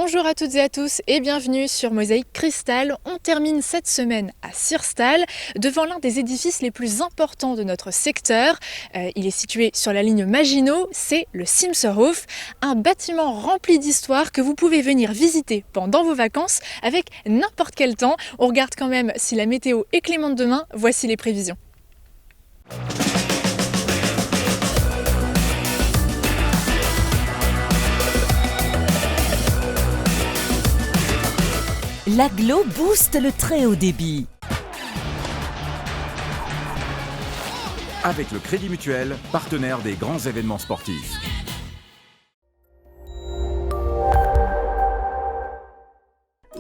Bonjour à toutes et à tous et bienvenue sur Mosaïque Cristal. On termine cette semaine à Sirstal, devant l'un des édifices les plus importants de notre secteur. Il est situé sur la ligne Maginot, c'est le Simserhof, un bâtiment rempli d'histoire que vous pouvez venir visiter pendant vos vacances avec n'importe quel temps. On regarde quand même si la météo est clémente demain, voici les prévisions. L'Aglo booste le très haut débit. Avec le Crédit Mutuel, partenaire des grands événements sportifs.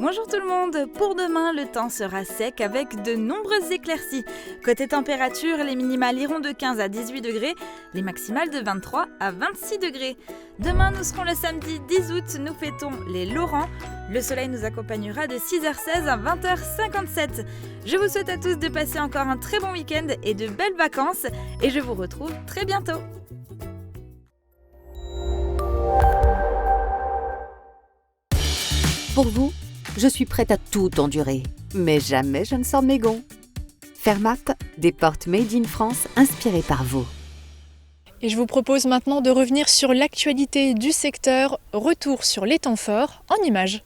Bonjour tout le monde, pour demain le temps sera sec avec de nombreuses éclaircies. Côté température, les minimales iront de 15 à 18 degrés, les maximales de 23 à 26 degrés. Demain nous serons le samedi 10 août, nous fêtons les Laurents. Le soleil nous accompagnera de 6h16 à 20h57. Je vous souhaite à tous de passer encore un très bon week-end et de belles vacances et je vous retrouve très bientôt. Pour vous, je suis prête à tout endurer, mais jamais je ne sors de mes gonds. Fermat, des portes made in France inspirées par vous. Et je vous propose maintenant de revenir sur l'actualité du secteur, retour sur les temps forts en images.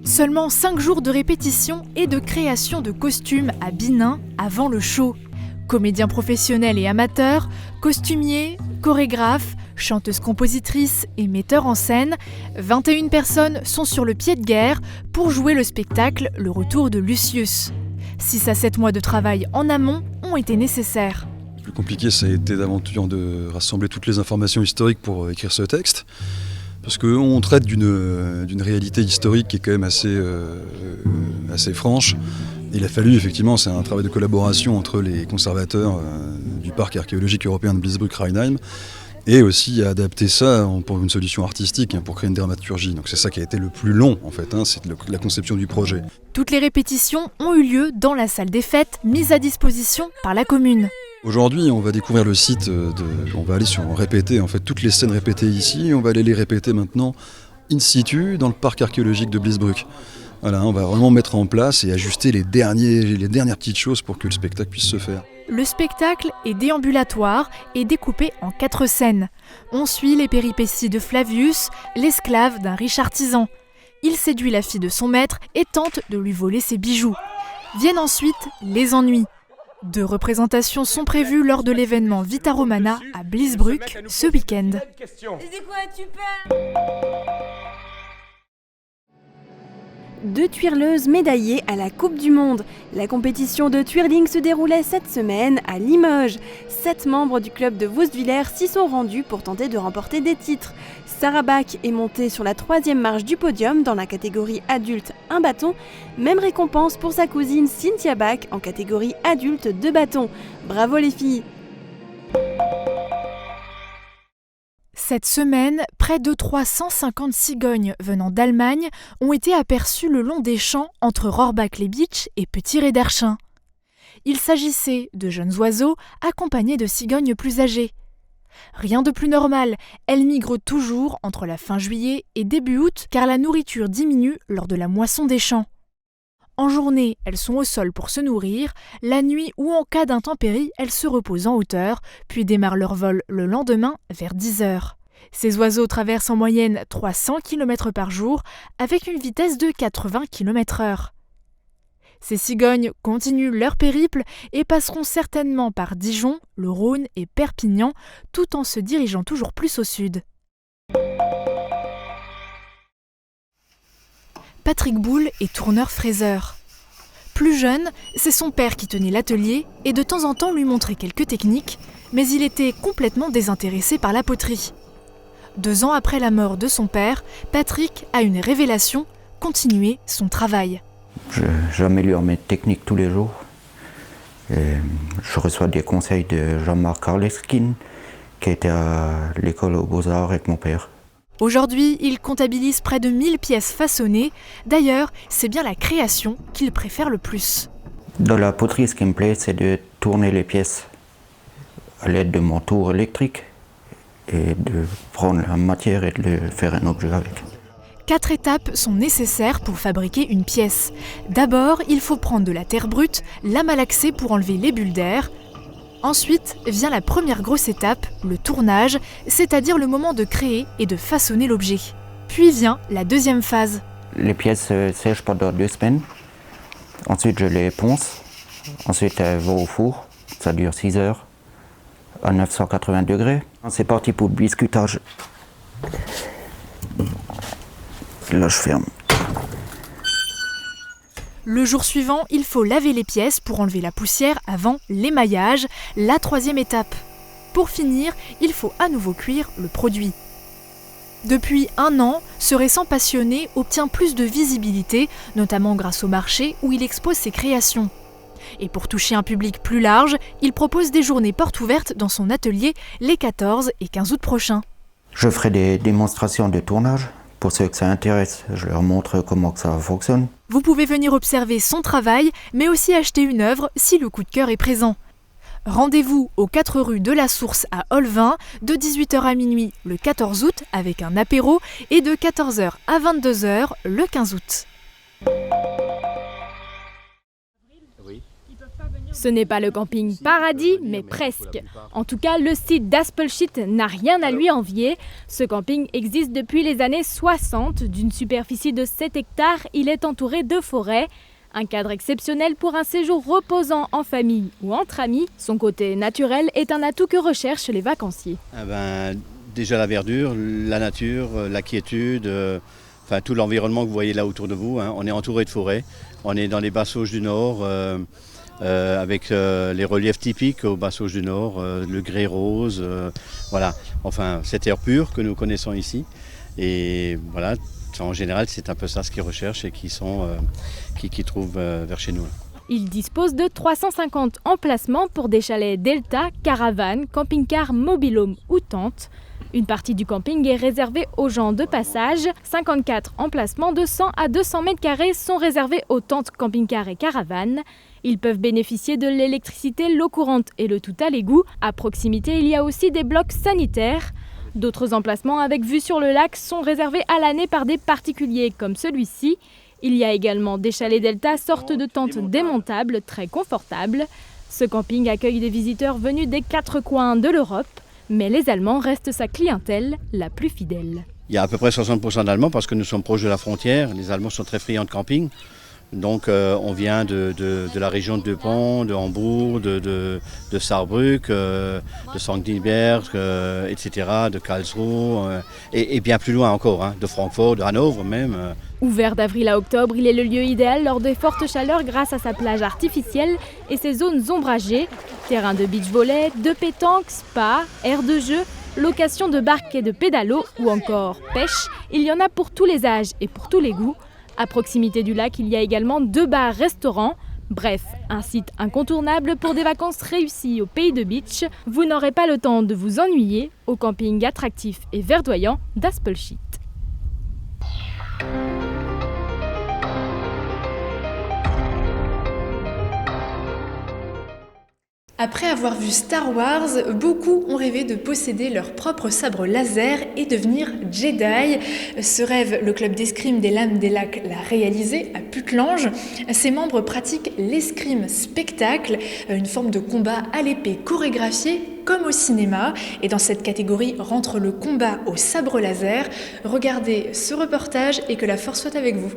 Seulement 5 jours de répétition et de création de costumes à Binin avant le show. Comédiens professionnels et amateurs, costumiers, chorégraphes, chanteuses-compositrices et metteurs en scène, 21 personnes sont sur le pied de guerre pour jouer le spectacle Le Retour de Lucius. 6 à 7 mois de travail en amont ont été nécessaires. Le plus compliqué, ça a été d'aventure de rassembler toutes les informations historiques pour écrire ce texte. Parce qu'on traite d'une réalité historique qui est quand même assez franche. Il a fallu effectivement, c'est un travail de collaboration entre les conservateurs du parc archéologique européen de Bliesbrück-Rheinheim et aussi adapter ça pour une solution artistique, pour créer une dramaturgie. Donc c'est ça qui a été le plus long en fait, c'est la conception du projet. Toutes les répétitions ont eu lieu dans la salle des fêtes mise à disposition par la commune. Aujourd'hui, on va découvrir le site, on va aller répéter en fait toutes les scènes répétées ici, on va aller les répéter maintenant in situ dans le parc archéologique de Bliesbrück. Voilà, on va vraiment mettre en place et ajuster les dernières petites choses pour que le spectacle puisse se faire. Le spectacle est déambulatoire et découpé en 4 scènes. On suit les péripéties de Flavius, l'esclave d'un riche artisan. Il séduit la fille de son maître et tente de lui voler ses bijoux. Viennent ensuite les ennuis. 2 représentations sont prévues lors de l'événement Vita Romana à Bliesbrück ce week-end. C'est quoi tu perds ? 2 twirleuses médaillées à la Coupe du Monde. La compétition de twirling se déroulait cette semaine à Limoges. 7 membres du club de Vosswiller s'y sont rendus pour tenter de remporter des titres. Sarah Bach est montée sur la 3e marche du podium dans la catégorie adulte 1 bâton. Même récompense pour sa cousine Cynthia Bach en catégorie adulte 2 bâtons. Bravo les filles! Cette semaine, près de 350 cigognes venant d'Allemagne ont été aperçues le long des champs entre Rohrbach-les-Bitches et Petit-Rederchin. Il s'agissait de jeunes oiseaux accompagnés de cigognes plus âgées. Rien de plus normal, elles migrent toujours entre la fin juillet et début août car la nourriture diminue lors de la moisson des champs. En journée, elles sont au sol pour se nourrir, la nuit ou en cas d'intempérie, elles se reposent en hauteur, puis démarrent leur vol le lendemain vers 10h. Ces oiseaux traversent en moyenne 300 km par jour avec une vitesse de 80 km/h. Ces cigognes continuent leur périple et passeront certainement par Dijon, le Rhône et Perpignan, tout en se dirigeant toujours plus au sud. Patrick Boulle est tourneur-fraiseur. Plus jeune, c'est son père qui tenait l'atelier et de temps en temps lui montrait quelques techniques, mais il était complètement désintéressé par la poterie. 2 ans après la mort de son père, Patrick a une révélation, continuer son travail. J'améliore mes techniques tous les jours. Et je reçois des conseils de Jean-Marc Arleskin, qui était à l'école aux Beaux-Arts avec mon père. Aujourd'hui, il comptabilise près de 1000 pièces façonnées. D'ailleurs, c'est bien la création qu'il préfère le plus. Dans la poterie, ce qui me plaît, c'est de tourner les pièces à l'aide de mon tour électrique et de prendre la matière et de le faire un objet avec. 4 étapes sont nécessaires pour fabriquer une pièce. D'abord, il faut prendre de la terre brute, la malaxer pour enlever les bulles d'air. Ensuite vient la première grosse étape, le tournage, c'est-à-dire le moment de créer et de façonner l'objet. Puis vient la deuxième phase. Les pièces sèchent pendant 2 semaines. Ensuite, je les ponce. Ensuite, elles vont au four. Ça dure 6 heures à 980 degrés. C'est parti pour le biscuitage. Là, je ferme. Le jour suivant, il faut laver les pièces pour enlever la poussière avant l'émaillage, la 3e étape. Pour finir, il faut à nouveau cuire le produit. Depuis 1 an, ce récent passionné obtient plus de visibilité, notamment grâce au marché où il expose ses créations. Et pour toucher un public plus large, il propose des journées portes ouvertes dans son atelier les 14 et 15 août prochains. Je ferai des démonstrations de tournage. Pour ceux que ça intéresse, je leur montre comment que ça fonctionne. Vous pouvez venir observer son travail, mais aussi acheter une œuvre si le coup de cœur est présent. Rendez-vous aux 4 rue de la Source à Olvin, de 18h à minuit le 14 août avec un apéro et de 14h à 22h le 15 août. Ce n'est pas le camping paradis, mais presque. En tout cas, le site d'Aspelshit n'a rien à lui envier. Ce camping existe depuis les années 60. D'une superficie de 7 hectares, il est entouré de forêts. Un cadre exceptionnel pour un séjour reposant en famille ou entre amis. Son côté naturel est un atout que recherchent les vacanciers. Déjà la verdure, la nature, la quiétude, tout l'environnement que vous voyez là autour de vous. On est entouré de forêts. On est dans les Basses-Auges du Nord. Avec les reliefs typiques aux Basses-Auges du Nord, le grès rose, voilà. Enfin, cette air pur que nous connaissons ici. Et voilà, en général, c'est un peu ça ce qu'ils recherchent et qui trouvent vers chez nous. Il dispose de 350 emplacements pour des chalets delta, caravanes, camping-cars, mobil-home ou tentes. Une partie du camping est réservée aux gens de passage. 54 emplacements de 100 à 200 mètres carrés sont réservés aux tentes, camping-cars et caravanes. Ils peuvent bénéficier de l'électricité, l'eau courante et le tout à l'égout. À proximité, il y a aussi des blocs sanitaires. D'autres emplacements avec vue sur le lac sont réservés à l'année par des particuliers comme celui-ci. Il y a également des chalets delta, sortes de tentes démontables très confortables. Ce camping accueille des visiteurs venus des 4 coins de l'Europe. Mais les Allemands restent sa clientèle la plus fidèle. Il y a à peu près 60% d'Allemands parce que nous sommes proches de la frontière. Les Allemands sont très friands de camping. Donc on vient de la région de Pont, de Hambourg, de Saarbrück, de Saint-Guilbert, etc., de Karlsruhe et bien plus loin encore, de Francfort, de Hanovre même. Ouvert d'avril à octobre, il est le lieu idéal lors des fortes chaleurs grâce à sa plage artificielle et ses zones ombragées. Terrain de beach-volley, de pétanque, spa, aire de jeu, location de barques et de pédalos ou encore pêche. Il y en a pour tous les âges et pour tous les goûts. À proximité du lac, il y a également 2 bars-restaurants. Bref, un site incontournable pour des vacances réussies au pays de beach. Vous n'aurez pas le temps de vous ennuyer au camping attractif et verdoyant d'Aspelshit. Après avoir vu Star Wars, beaucoup ont rêvé de posséder leur propre sabre laser et devenir Jedi. Ce rêve, le club d'escrime des Lames des Lacs l'a réalisé à Putelange. Ses membres pratiquent l'escrime spectacle, une forme de combat à l'épée chorégraphié comme au cinéma. Et dans cette catégorie rentre le combat au sabre laser. Regardez ce reportage et que la force soit avec vous.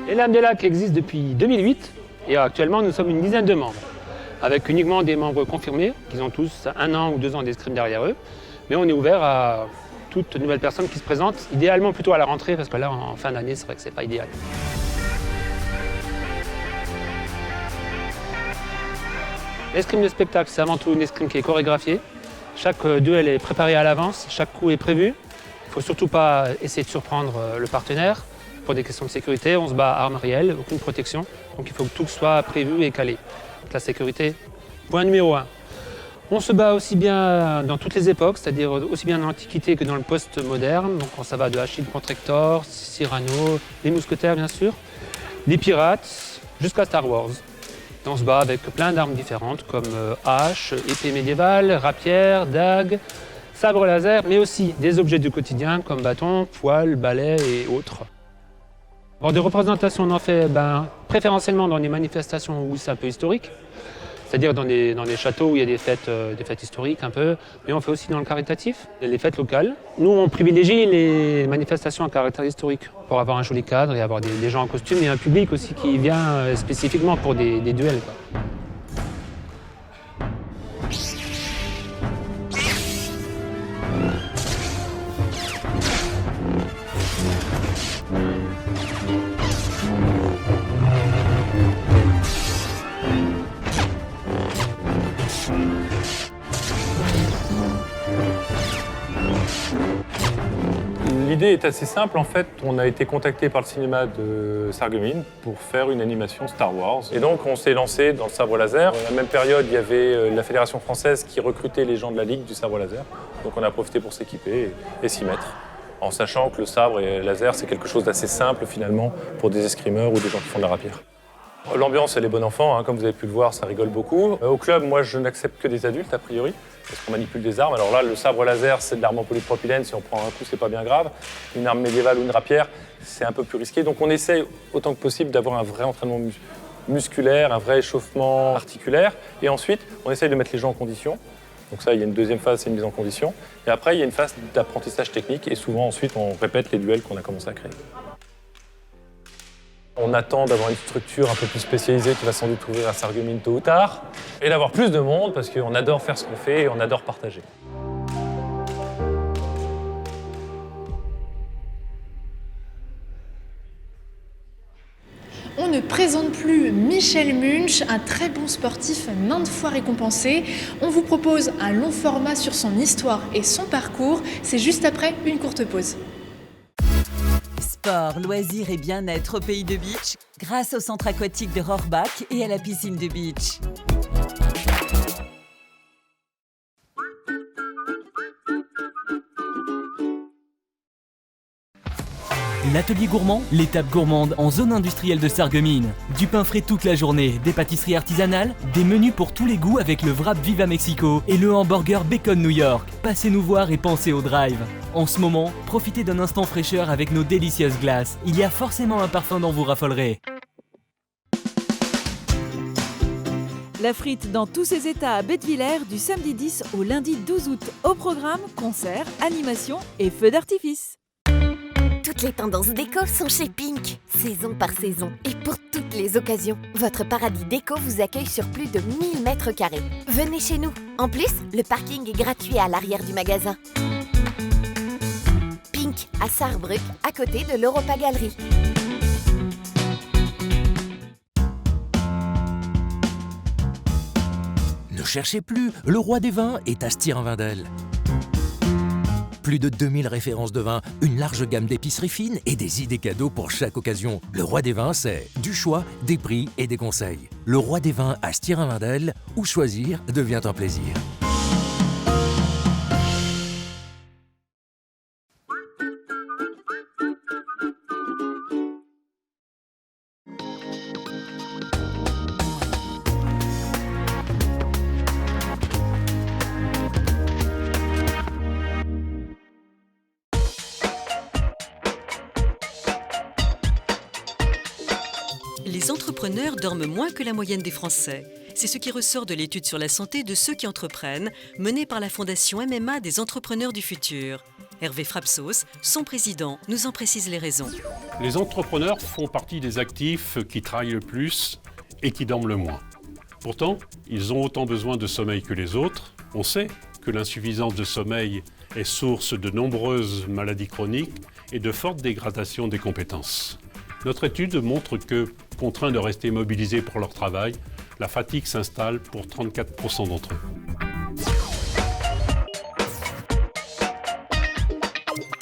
Les Lames des Lacs existent depuis 2008 et actuellement nous sommes une dizaine de membres, avec uniquement des membres confirmés, qui ont tous 1 an ou 2 ans d'escrime derrière eux. Mais on est ouvert à toute nouvelle personne qui se présente, idéalement plutôt à la rentrée, parce que là en fin d'année c'est vrai que c'est pas idéal. L'escrime de spectacle, c'est avant tout une escrime qui est chorégraphiée. Chaque duel est préparé à l'avance, chaque coup est prévu. Il ne faut surtout pas essayer de surprendre le partenaire. Pour des questions de sécurité, on se bat à armes réelles, aucune protection. Donc il faut que tout soit prévu et calé. Donc la sécurité, point numéro 1. On se bat aussi bien dans toutes les époques, c'est-à-dire aussi bien dans l'Antiquité que dans le post-moderne. Donc ça va de Achille contre Hector, Cyrano, les mousquetaires bien sûr, les pirates, jusqu'à Star Wars. Et on se bat avec plein d'armes différentes comme hache, épée médiévale, rapière, dague, sabre laser, mais aussi des objets du quotidien comme bâton, poêle, balai et autres. Bon, des représentations, on en fait préférentiellement dans des manifestations où c'est un peu historique, c'est-à-dire dans des châteaux où il y a des fêtes historiques un peu, mais on fait aussi dans le caritatif, les fêtes locales. Nous, on privilégie les manifestations à caractère historique pour avoir un joli cadre et avoir des gens en costume et un public aussi qui vient spécifiquement pour des duels, quoi. L'idée est assez simple, en fait, on a été contacté par le cinéma de Sarreguemines pour faire une animation Star Wars. Et donc on s'est lancé dans le sabre laser. À la même période, il y avait la Fédération française qui recrutait les gens de la Ligue du sabre laser. Donc on a profité pour s'équiper et s'y mettre, en sachant que le sabre et le laser, c'est quelque chose d'assez simple finalement pour des escrimeurs ou des gens qui font de la rapière. L'ambiance, elle est bon enfant, hein, comme vous avez pu le voir, ça rigole beaucoup. Au club, moi, je n'accepte que des adultes, a priori, parce qu'on manipule des armes. Alors là, le sabre laser, c'est de l'arme en polypropylène, si on prend un coup, c'est pas bien grave. Une arme médiévale ou une rapière, c'est un peu plus risqué. Donc on essaye, autant que possible, d'avoir un vrai entraînement musculaire, un vrai échauffement articulaire. Et ensuite, on essaye de mettre les gens en condition. Donc ça, il y a une deuxième phase, c'est une mise en condition. Et après, il y a une phase d'apprentissage technique. Et souvent, ensuite, on répète les duels qu'on a commencé à créer. On attend d'avoir une structure un peu plus spécialisée qui va sans doute ouvrir à Sarreguemines tôt ou tard, et d'avoir plus de monde parce qu'on adore faire ce qu'on fait et on adore partager. On ne présente plus Michel Munch, un très bon sportif maintes fois récompensé. On vous propose un long format sur son histoire et son parcours. C'est juste après une courte pause. Sport, loisirs et bien-être au pays de Beach, grâce au centre aquatique de Rohrbach et à la piscine de Beach. L'atelier gourmand, l'étape gourmande en zone industrielle de Sarreguemines. Du pain frais toute la journée, des pâtisseries artisanales, des menus pour tous les goûts avec le wrap Viva Mexico et le hamburger Bacon New York. Passez nous voir et pensez au drive. En ce moment, profitez d'un instant fraîcheur avec nos délicieuses glaces. Il y a forcément un parfum dont vous raffolerez. La frite dans tous ses états à Bettevillers du samedi 10 au lundi 12 août. Au programme, concerts, animations et feux d'artifice. Toutes les tendances déco sont chez Pink, saison par saison et pour toutes les occasions. Votre paradis déco vous accueille sur plus de 1000 mètres carrés. Venez chez nous. En plus, le parking est gratuit à l'arrière du magasin. Pink à Sarrebruck, à côté de l'Europa Galerie. Ne cherchez plus, le roi des vins est à Stirin-Wendel. Plus de 2000 références de vin, une large gamme d'épiceries fines et des idées cadeaux pour chaque occasion. Le roi des vins, c'est du choix, des prix et des conseils. Le roi des vins à Stirin-Wendel, où choisir devient un plaisir. Les entrepreneurs dorment moins que la moyenne des Français. C'est ce qui ressort de l'étude sur la santé de ceux qui entreprennent, menée par la Fondation MMA des entrepreneurs du futur. Hervé Frapsos, son président, nous en précise les raisons. Les entrepreneurs font partie des actifs qui travaillent le plus et qui dorment le moins. Pourtant, ils ont autant besoin de sommeil que les autres. On sait que l'insuffisance de sommeil est source de nombreuses maladies chroniques et de fortes dégradations des compétences. Notre étude montre que, contraints de rester mobilisés pour leur travail, la fatigue s'installe pour 34% d'entre eux.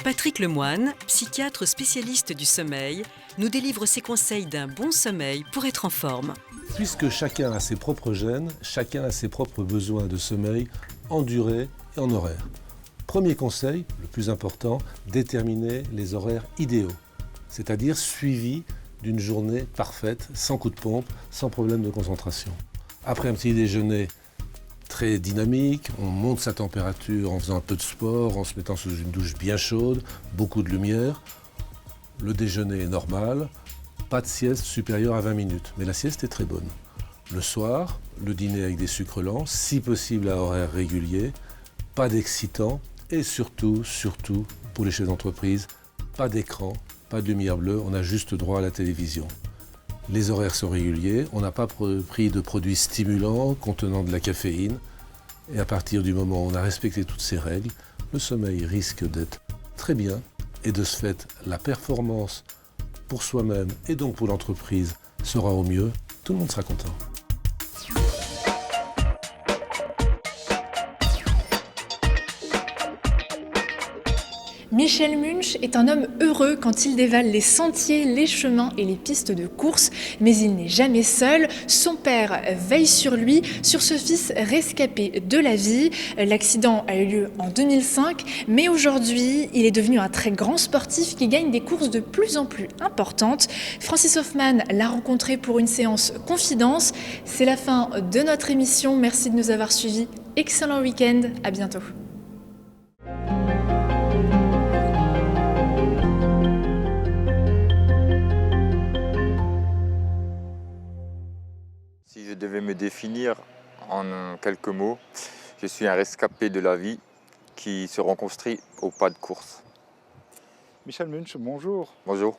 Patrick Lemoine, psychiatre spécialiste du sommeil, nous délivre ses conseils d'un bon sommeil pour être en forme. Puisque chacun a ses propres gènes, chacun a ses propres besoins de sommeil en durée et en horaire. Premier conseil, le plus important, déterminer les horaires idéaux, c'est-à-dire suivis d'une journée parfaite, sans coup de pompe, sans problème de concentration. Après un petit déjeuner très dynamique, on monte sa température en faisant un peu de sport, en se mettant sous une douche bien chaude, beaucoup de lumière. Le déjeuner est normal, pas de sieste supérieure à 20 minutes, mais la sieste est très bonne. Le soir, le dîner avec des sucres lents, si possible à horaire régulier, pas d'excitant et surtout, pour les chefs d'entreprise, pas d'écran, pas de lumière bleue, on a juste droit à la télévision. Les horaires sont réguliers, on n'a pas pris de produits stimulants contenant de la caféine. Et à partir du moment où on a respecté toutes ces règles, le sommeil risque d'être très bien. Et de ce fait, la performance pour soi-même et donc pour l'entreprise sera au mieux. Tout le monde sera content. Michel Munch est un homme heureux quand il dévale les sentiers, les chemins et les pistes de course, mais il n'est jamais seul. Son père veille sur lui, sur ce fils rescapé de la vie. L'accident a eu lieu en 2005, mais aujourd'hui, il est devenu un très grand sportif qui gagne des courses de plus en plus importantes. Francis Hoffman l'a rencontré pour une séance confidence. C'est la fin de notre émission. Merci de nous avoir suivis. Excellent week-end. À bientôt. Si je devais me définir en quelques mots, je suis un rescapé de la vie qui se reconstruit au pas de course. Michel Munch, bonjour. Bonjour.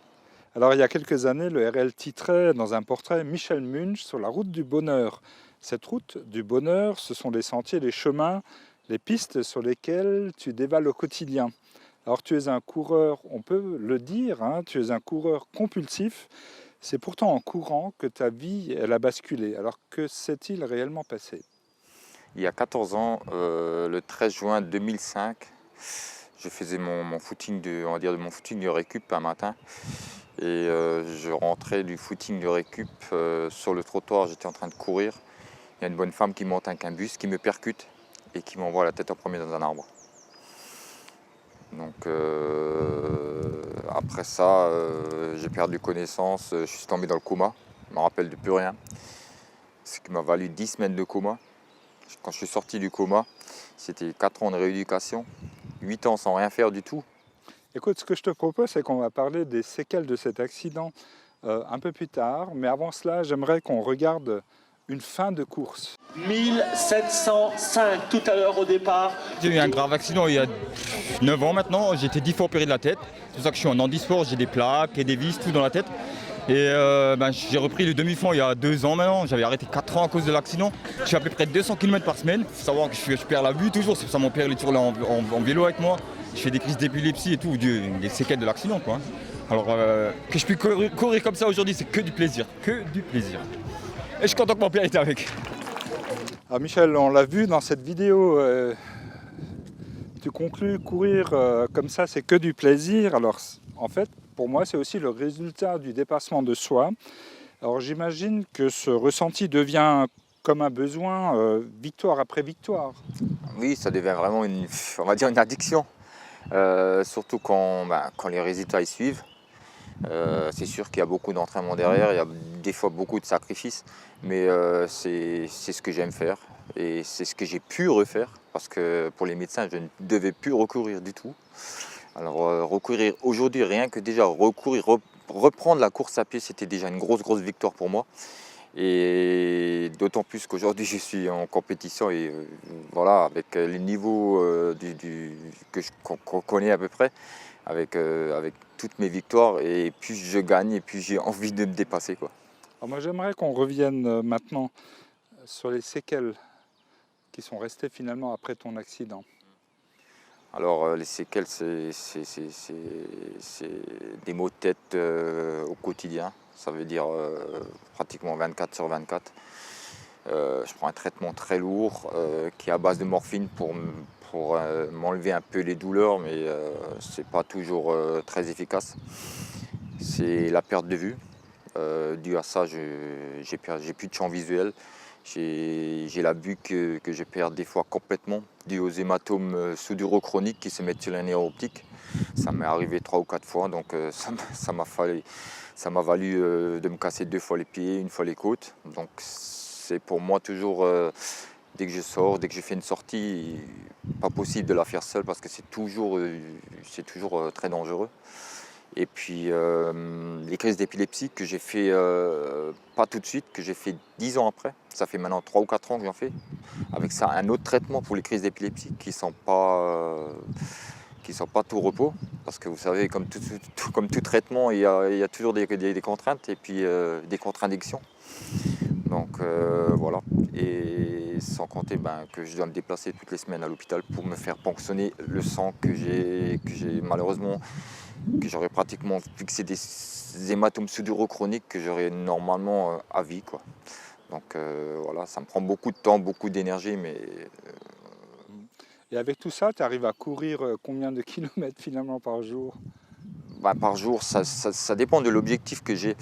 Alors il y a quelques années, le RL titrait dans un portrait Michel Munch sur la route du bonheur. Cette route du bonheur, ce sont les sentiers, les chemins, les pistes sur lesquelles tu dévales au quotidien. Alors tu es un coureur, on peut le dire, hein, tu es un coureur compulsif. C'est pourtant en courant que ta vie elle a basculé. Alors que s'est-il réellement passé? Il y a 14 ans, le 13 juin 2005, je faisais mon footing de récup un matin. Et je rentrais du footing de récup sur le trottoir, j'étais en train de courir. Il y a une bonne femme qui monte avec un bus, qui me percute et qui m'envoie la tête en premier dans un arbre. Donc après ça, j'ai perdu connaissance, je suis tombé dans le coma, je ne me rappelle de plus rien. Ce qui m'a valu 10 semaines de coma. Quand je suis sorti du coma, c'était 4 ans de rééducation, 8 ans sans rien faire du tout. Écoute, ce que je te propose, c'est qu'on va parler des séquelles de cet accident un peu plus tard. Mais avant cela, j'aimerais qu'on regarde une fin de course. 1705 tout à l'heure au départ. J'ai eu un grave accident il y a 9 ans maintenant, j'ai été 10 fois opéré de la tête. C'est pour ça que je suis en handisport, j'ai des plaques et des vis, tout dans la tête. Et j'ai repris le demi-fond il y a 2 ans maintenant, j'avais arrêté 4 ans à cause de l'accident. Je fais à peu près 200 km par semaine, il faut savoir que je perds la vue toujours, c'est pour ça que mon père est toujours là en vélo avec moi. Je fais des crises d'épilepsie et tout, des séquelles de l'accident quoi. Alors que je puisse courir comme ça aujourd'hui, c'est que du plaisir, que du plaisir. Et je suis content que mon père était avec. Alors Michel, on l'a vu dans cette vidéo, tu conclus courir comme ça, c'est que du plaisir. Alors en fait, pour moi, c'est aussi le résultat du dépassement de soi. Alors j'imagine que ce ressenti devient comme un besoin, victoire après victoire. Oui, ça devient vraiment une addiction. Surtout quand les résultats y suivent. C'est sûr qu'il y a beaucoup d'entraînement derrière, il y a des fois beaucoup de sacrifices, mais c'est ce que j'aime faire et c'est ce que j'ai pu refaire parce que pour les médecins, je ne devais plus recourir du tout. Alors recourir aujourd'hui, rien que déjà reprendre la course à pied, c'était déjà une grosse victoire pour moi. Et d'autant plus qu'aujourd'hui je suis en compétition et voilà, avec les niveaux qu'on connaît à peu près, avec toutes mes victoires, et plus je gagne et plus j'ai envie de me dépasser quoi. Alors moi j'aimerais qu'on revienne maintenant sur les séquelles qui sont restées finalement après ton accident. Alors les séquelles, c'est des maux de tête au quotidien. Ça veut dire pratiquement 24 sur 24. Je prends un traitement très lourd qui est à base de morphine pour pour m'enlever un peu les douleurs, mais c'est pas toujours très efficace. C'est la perte de vue. Dû à ça, j'ai plus de champ visuel. J'ai la vue que je perds des fois complètement, dû aux hématomes sudorochroniques qui se mettent sur les nerfs optiques. Ça m'est arrivé 3 ou 4 fois, donc ça m'a valu de me casser 2 fois les pieds, 1 fois les côtes. Donc c'est pour moi toujours, dès que je sors, dès que je fais une sortie, pas possible de la faire seule parce que c'est toujours très dangereux. Et puis les crises d'épilepsie que j'ai fait pas tout de suite, que j'ai fait 10 ans après. Ça fait maintenant 3 ou 4 ans que j'en fais. Avec ça, un autre traitement pour les crises d'épilepsie qui ne sont pas tout repos. Parce que vous savez, comme tout traitement, il y a toujours des contraintes et puis des contre-indications. Donc voilà. Et sans compter que je dois me déplacer toutes les semaines à l'hôpital pour me faire ponctionner le sang que j'ai malheureusement, que j'aurais pratiquement fixé des hématomes sudorochroniques que j'aurais normalement à vie, quoi. Donc voilà, ça me prend beaucoup de temps, beaucoup d'énergie, mais... Et avec tout ça, tu arrives à courir combien de kilomètres finalement par jour? Par jour, ça dépend de l'objectif que j'ai.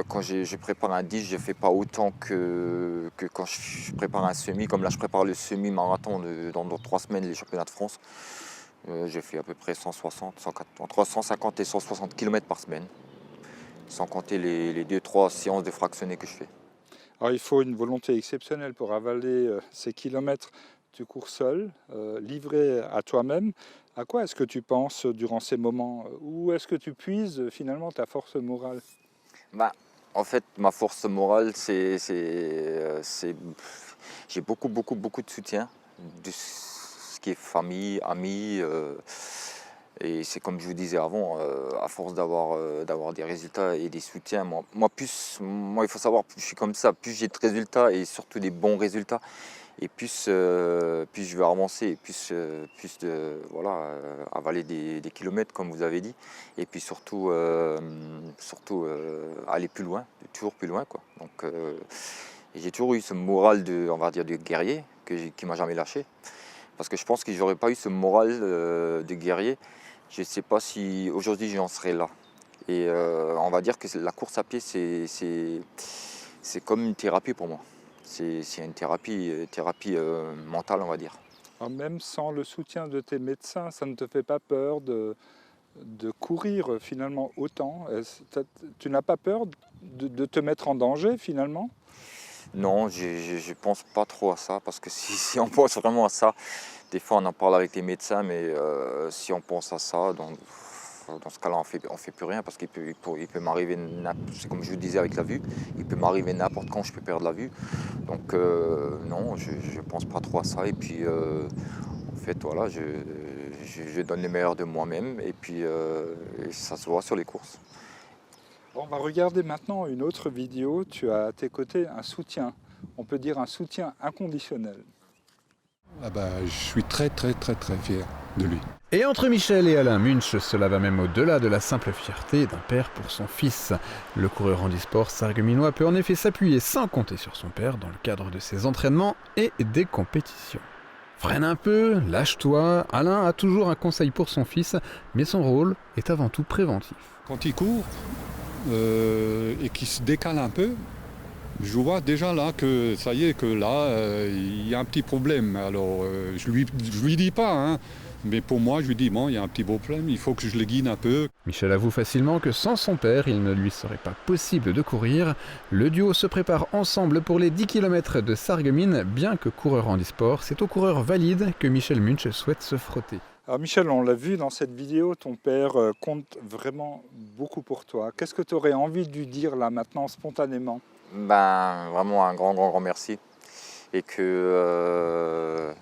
Quand je prépare un 10, je ne fais pas autant que quand je prépare un semi. Comme là, je prépare le semi-marathon dans 3 semaines, les championnats de France. J'ai fait à peu près entre 150 et 160 km par semaine, sans compter les 2-3 séances de fractionnés que je fais. Alors, il faut une volonté exceptionnelle pour avaler ces kilomètres. Tu cours seul, livré à toi-même. À quoi est-ce que tu penses durant ces moments? Où est-ce que tu puises finalement ta force morale? En fait, ma force morale, j'ai beaucoup de soutien. Ce qui est famille, amis, et c'est comme je vous disais avant, à force d'avoir des résultats et des soutiens, moi il faut savoir, plus je suis comme ça, plus j'ai de résultats et surtout des bons résultats, et plus je vais avancer, et plus avaler des kilomètres comme vous avez dit, et puis surtout aller plus loin, toujours plus loin, quoi. Donc j'ai toujours eu ce moral de guerrier qui m'a jamais lâché. Parce que je pense que je n'aurais pas eu ce moral de guerrier, je ne sais pas si aujourd'hui j'en serais là. Et on va dire que la course à pied, c'est comme une thérapie pour moi. C'est une thérapie mentale, on va dire. Alors même sans le soutien de tes médecins, ça ne te fait pas peur de courir finalement autant? Tu n'as pas peur de te mettre en danger finalement? Non, je ne pense pas trop à ça, parce que si on pense vraiment à ça, des fois on en parle avec les médecins, mais si on pense à ça, dans ce cas-là, on fait plus rien, parce qu'il peut m'arriver, c'est comme je vous disais avec la vue, il peut m'arriver n'importe quand, je peux perdre la vue. Donc non, je ne pense pas trop à ça, et puis en fait, voilà, je donne le meilleur de moi-même, et puis ça se voit sur les courses. On va regarder maintenant une autre vidéo. Tu as à tes côtés un soutien, on peut dire un soutien inconditionnel. Je suis très fier de lui. Et entre Michel et Alain Munch, cela va même au-delà de la simple fierté d'un père pour son fils. Le coureur handisport sarregueminois peut en effet s'appuyer sans compter sur son père dans le cadre de ses entraînements et des compétitions. Freine un peu, lâche-toi, Alain a toujours un conseil pour son fils, mais son rôle est avant tout préventif. Quand il court et qu'il se décale un peu, je vois déjà là que ça y est, que là, il y a un petit problème. Alors, je lui dis pas, hein, mais pour moi, je lui dis, bon, il y a un petit beau problème, il faut que je le guide un peu. Michel avoue facilement que sans son père, il ne lui serait pas possible de courir. Le duo se prépare ensemble pour les 10 km de Sarreguemines, bien que coureur handisport, c'est au coureur valide que Michel Munch souhaite se frotter. Alors Michel, on l'a vu dans cette vidéo, ton père compte vraiment beaucoup pour toi. Qu'est-ce que tu aurais envie de lui dire là maintenant, spontanément? Vraiment un grand merci. Et que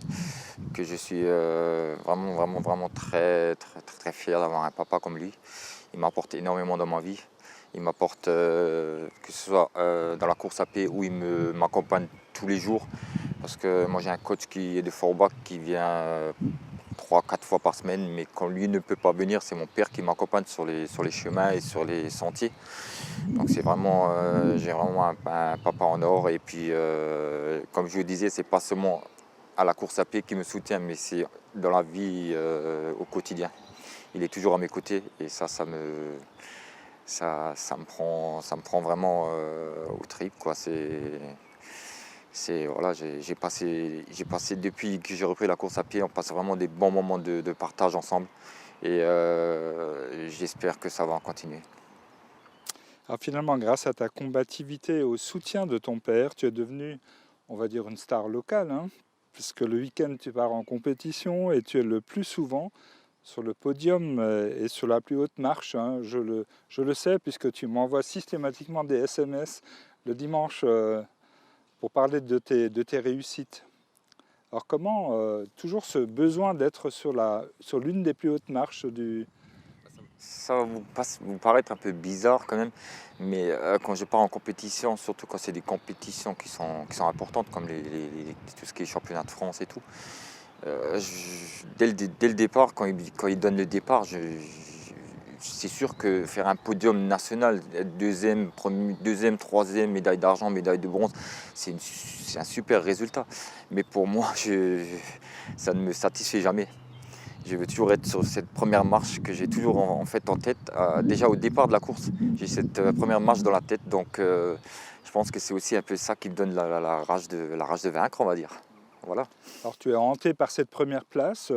je suis vraiment très fier d'avoir un papa comme lui. Il m'apporte énormément dans ma vie. Il m'apporte, que ce soit dans la course à pied où il m'accompagne tous les jours. Parce que moi j'ai un coach qui est de Forbach qui vient 3-4 fois par semaine, mais quand lui ne peut pas venir, c'est mon père qui m'accompagne sur les chemins et sur les sentiers. Donc c'est vraiment, j'ai vraiment un papa en or. Et puis comme je vous disais, c'est pas seulement à la course à pied qui me soutient, mais c'est dans la vie au quotidien. Il est toujours à mes côtés et ça me prend vraiment au trip, quoi. Voilà, j'ai passé depuis que j'ai repris la course à pied, on passe vraiment des bons moments de partage ensemble et j'espère que ça va en continuer. Alors finalement, grâce à ta combativité et au soutien de ton père, tu es devenu, on va dire, une star locale, hein, puisque le week-end tu pars en compétition et tu es le plus souvent sur le podium et sur la plus haute marche, hein. Je le sais puisque tu m'envoies systématiquement des SMS le dimanche pour parler de tes réussites. Alors comment, toujours ce besoin d'être sur l'une des plus hautes marches du... Ça va vous paraître un peu bizarre quand même, mais quand je pars en compétition, surtout quand c'est des compétitions qui sont importantes comme tout ce qui est championnat de France et tout, dès le départ, quand il donne le départ, c'est sûr que faire un podium national, être deuxième, troisième, médaille d'argent, médaille de bronze, c'est un super résultat. Mais pour moi, ça ne me satisfait jamais. Je veux toujours être sur cette première marche que j'ai toujours en tête, déjà au départ de la course. J'ai cette première marche dans la tête, donc je pense que c'est aussi un peu ça qui me donne la rage de vaincre, on va dire. Voilà. Alors tu es hanté par cette première place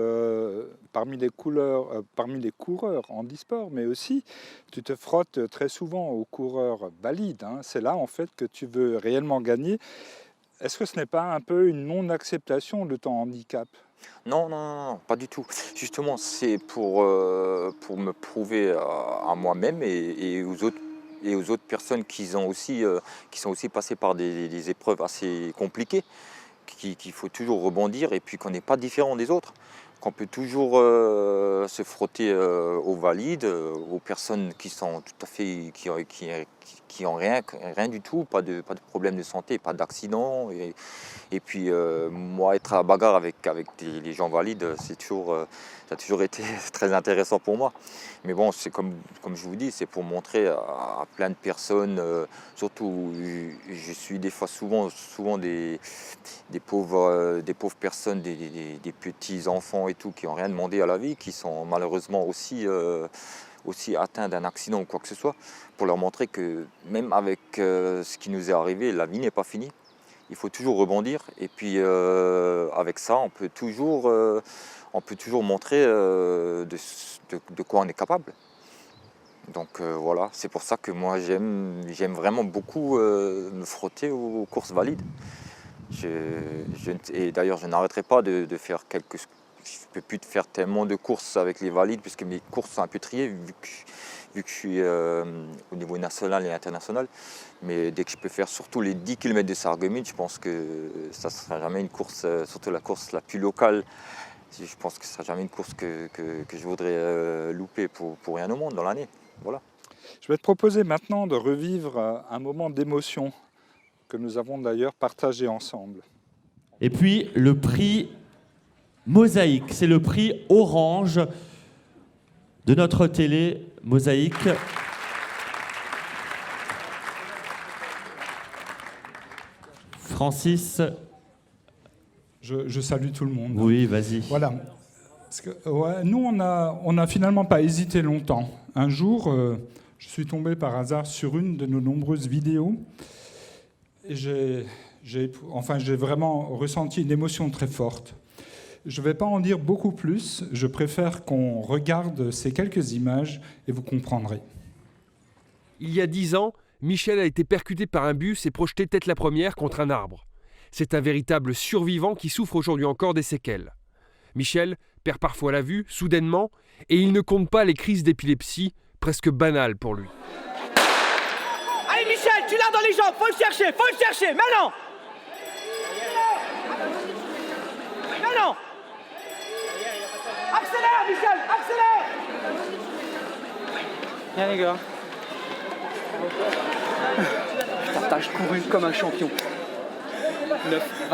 parmi les coureurs en handisport, mais aussi tu te frottes très souvent aux coureurs valides, hein. C'est là en fait que tu veux réellement gagner. Est-ce que ce n'est pas un peu une non-acceptation de ton handicap ? Non, pas du tout. Justement, c'est pour me prouver à moi-même et aux autres personnes qui sont aussi passées par des épreuves assez compliquées, qu'il faut toujours rebondir et puis qu'on n'est pas différent des autres, qu'on peut toujours se frotter aux valides, aux personnes qui sont tout à fait qui ont rien du tout, pas de problème de santé, pas d'accident. Et puis moi, être à la bagarre avec les gens valides, ça a toujours été très intéressant pour moi. Mais bon, c'est comme je vous dis, c'est pour montrer à plein de personnes, surtout je suis des fois souvent des pauvres personnes, des petits enfants et tout, qui n'ont rien demandé à la vie, qui sont malheureusement aussi atteints d'un accident ou quoi que ce soit, pour leur montrer que même avec ce qui nous est arrivé, la vie n'est pas finie. Il faut toujours rebondir et puis avec ça, on peut toujours montrer de quoi on est capable. Donc voilà, c'est pour ça que moi j'aime vraiment beaucoup me frotter aux courses valides. Et d'ailleurs, je n'arrêterai pas de faire je ne peux plus faire tellement de courses avec les valides puisque mes courses sont un peu triées vu que je suis au niveau national et international. Mais dès que je peux faire surtout les 10 km de Sarreguemines, je pense que ça ne sera jamais une course, surtout la course la plus locale. Je pense que ce ne sera jamais une course que je voudrais louper pour rien au monde dans l'année. Voilà. Je vais te proposer maintenant de revivre un moment d'émotion que nous avons d'ailleurs partagé ensemble. Et puis le prix Mosaïque, c'est le prix orange de notre télé Mosaïque. Francis. Je salue tout le monde. Oui, vas-y. Voilà. Parce que, nous, on n'a finalement pas hésité longtemps. Un jour, je suis tombé par hasard sur une de nos nombreuses vidéos et j'ai vraiment ressenti une émotion très forte. Je ne vais pas en dire beaucoup plus, je préfère qu'on regarde ces quelques images et vous comprendrez. Il y a 10 ans, Michel a été percuté par un bus et projeté tête la première contre un arbre. C'est un véritable survivant qui souffre aujourd'hui encore des séquelles. Michel perd parfois la vue, soudainement, et il ne compte pas les crises d'épilepsie, presque banales pour lui. Allez Michel, tu l'as dans les jambes, faut le chercher, maintenant. Maintenant. Accélère Michel, accélère. Viens les gars. Putain, t'as couru comme un champion. 9.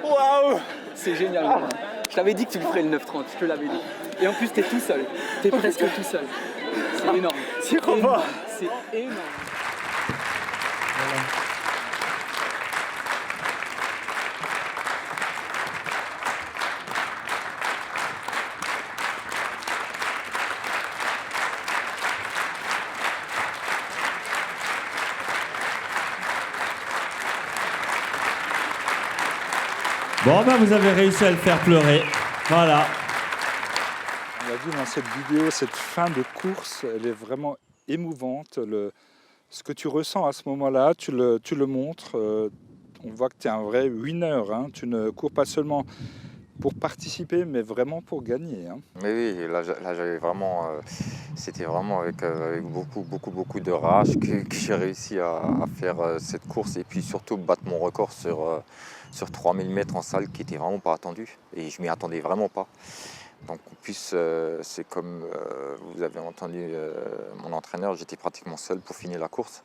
Waouh. C'est génial. Je t'avais dit que tu le ferais le 9,30, je te l'avais dit. Et en plus, t'es tout seul. T'es presque tout seul. C'est énorme. C'est énorme. C'est énorme. Bon, ben vous avez réussi à le faire pleurer. Voilà. On l'a vu dans cette vidéo, cette fin de course, elle est vraiment émouvante. Ce que tu ressens à ce moment-là, tu le montres. On voit que tu es un vrai winner. Hein. Tu ne cours pas seulement pour participer, mais vraiment pour gagner. Hein. Mais oui, là j'avais vraiment, c'était vraiment avec beaucoup de rage que j'ai réussi à faire cette course et puis surtout battre mon record sur 3000 mètres en salle qui n'était vraiment pas attendu et je m'y attendais vraiment pas. Donc en plus, c'est comme vous avez entendu mon entraîneur, j'étais pratiquement seul pour finir la course.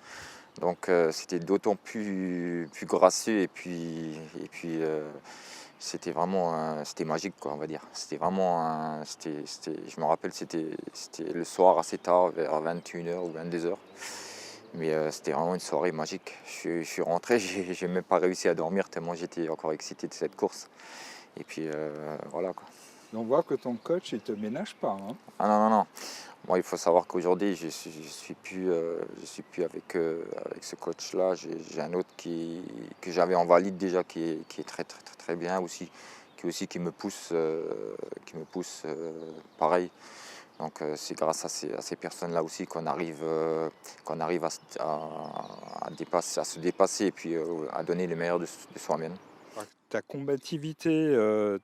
Donc c'était d'autant plus gracieux et puis c'était vraiment c'était magique quoi, on va dire. C'était vraiment je me rappelle c'était le soir assez tard vers 21h ou 22h. Mais c'était vraiment une soirée magique. Je suis rentré, j'ai même pas réussi à dormir tellement j'étais encore excité de cette course. Et puis voilà quoi. On voit que ton coach, il te ménage pas. Hein. Ah non. Moi, il faut savoir qu'aujourd'hui, je suis plus avec ce coach-là. J'ai un autre que j'avais en valide déjà, qui est très bien aussi, qui me pousse, pareil. Donc c'est grâce à ces personnes-là aussi qu'on arrive à se dépasser et puis à donner le meilleur de soi-même. Ta combativité,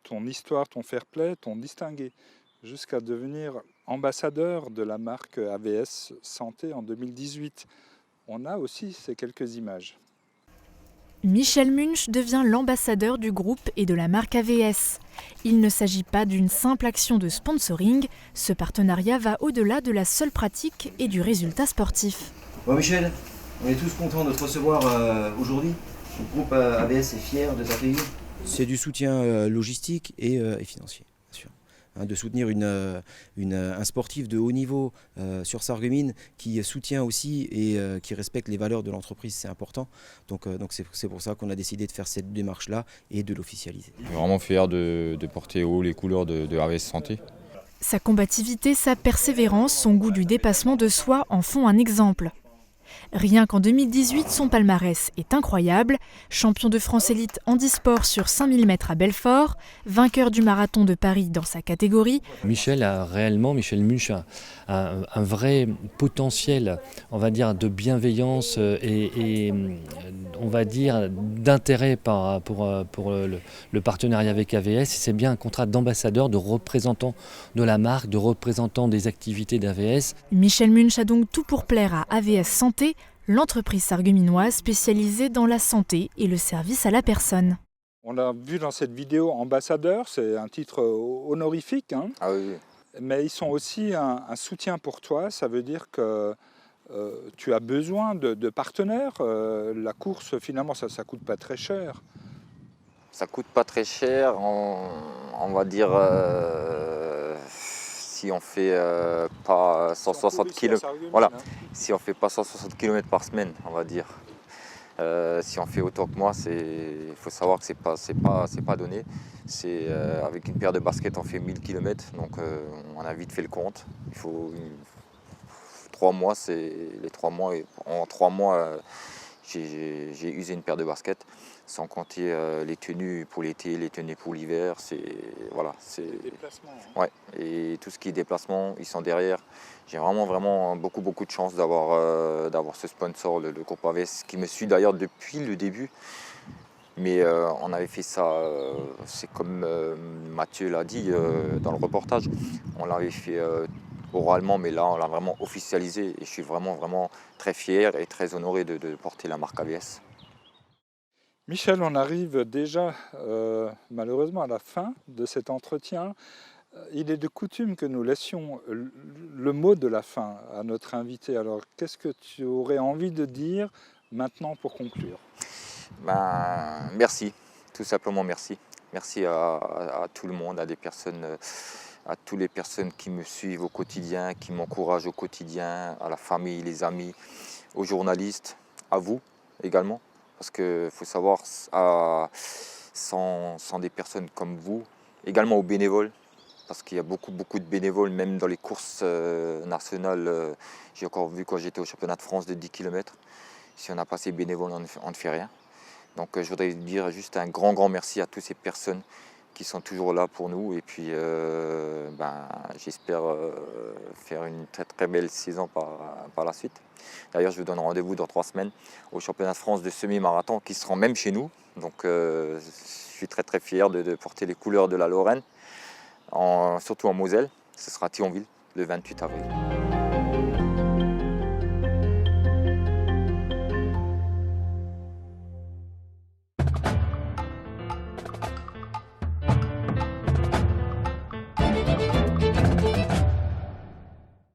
ton histoire, ton fair-play t'ont distingué jusqu'à devenir ambassadeur de la marque AVS Santé en 2018. On a aussi ces quelques images. Michel Munch devient l'ambassadeur du groupe et de la marque AVS. Il ne s'agit pas d'une simple action de sponsoring, ce partenariat va au-delà de la seule pratique et du résultat sportif. Bon Michel, on est tous contents de te recevoir aujourd'hui. Le groupe AVS est fier de t'accueillir. C'est du soutien logistique et financier, bien sûr. De soutenir un sportif de haut niveau sur Sarreguemines qui soutient aussi et qui respecte les valeurs de l'entreprise, c'est important. Donc c'est pour ça qu'on a décidé de faire cette démarche-là et de l'officialiser. Je suis vraiment fier de porter haut les couleurs de AVS Santé. Sa combativité, sa persévérance, son goût du dépassement de soi en font un exemple. Rien qu'en 2018, son palmarès est incroyable. Champion de France élite handisport sur 5000 mètres à Belfort, vainqueur du marathon de Paris dans sa catégorie. Michel Munch a un vrai potentiel, on va dire, de bienveillance et on va dire d'intérêt pour le partenariat avec AVS. C'est bien un contrat d'ambassadeur, de représentant de la marque, de représentant des activités d'AVS. Michel Munch a donc tout pour plaire à AVS Santé, l'entreprise sarregueminoise spécialisée dans la santé et le service à la personne. On l'a vu dans cette vidéo ambassadeur, c'est un titre honorifique. Hein. Ah oui. Mais ils sont aussi un soutien pour toi, ça veut dire que tu as besoin de partenaires. La course, finalement, ça ne coûte pas très cher. Ça ne coûte pas très cher, on va dire, si on fait pas 160 km. Voilà, si on fait pas 160 km par semaine, on va dire. Si on fait autant que moi, il faut savoir que c'est pas donné. C'est avec une paire de baskets, on fait 1000 km, donc on a vite fait le compte. Il faut 3 mois, les 3 mois. En 3 mois, j'ai usé une paire de baskets, sans compter les tenues pour l'été, les tenues pour l'hiver. Voilà, les déplacements. Hein. Ouais, et tout ce qui est déplacement, ils sont derrière. J'ai vraiment beaucoup de chance d'avoir ce sponsor, le groupe AVS, qui me suit d'ailleurs depuis le début. Mais on avait fait ça, c'est comme Mathieu l'a dit dans le reportage, on l'avait fait oralement, mais là on l'a vraiment officialisé et je suis vraiment très fier et très honoré de porter la marque AVS. Michel, on arrive déjà malheureusement à la fin de cet entretien. Il est de coutume que nous laissions le mot de la fin à notre invité. Alors qu'est-ce que tu aurais envie de dire maintenant pour conclure ? Merci, tout simplement merci. Merci à tout le monde, à toutes les personnes qui me suivent au quotidien, qui m'encouragent au quotidien, à la famille, les amis, aux journalistes, à vous également. Parce qu'il faut savoir, sans des personnes comme vous, également aux bénévoles, parce qu'il y a beaucoup de bénévoles, même dans les courses nationales. J'ai encore vu quand j'étais au championnat de France de 10 km, si on n'a pas ces bénévoles, on ne fait rien. Donc je voudrais dire juste un grand merci à toutes ces personnes qui sont toujours là pour nous. Et puis j'espère faire une très belle saison par la suite. D'ailleurs, je vous donne rendez-vous dans 3 semaines au championnat de France de semi-marathon qui seront même chez nous. Donc je suis très fier de porter les couleurs de la Lorraine, surtout en Moselle. Ce sera à Thionville le 28 avril.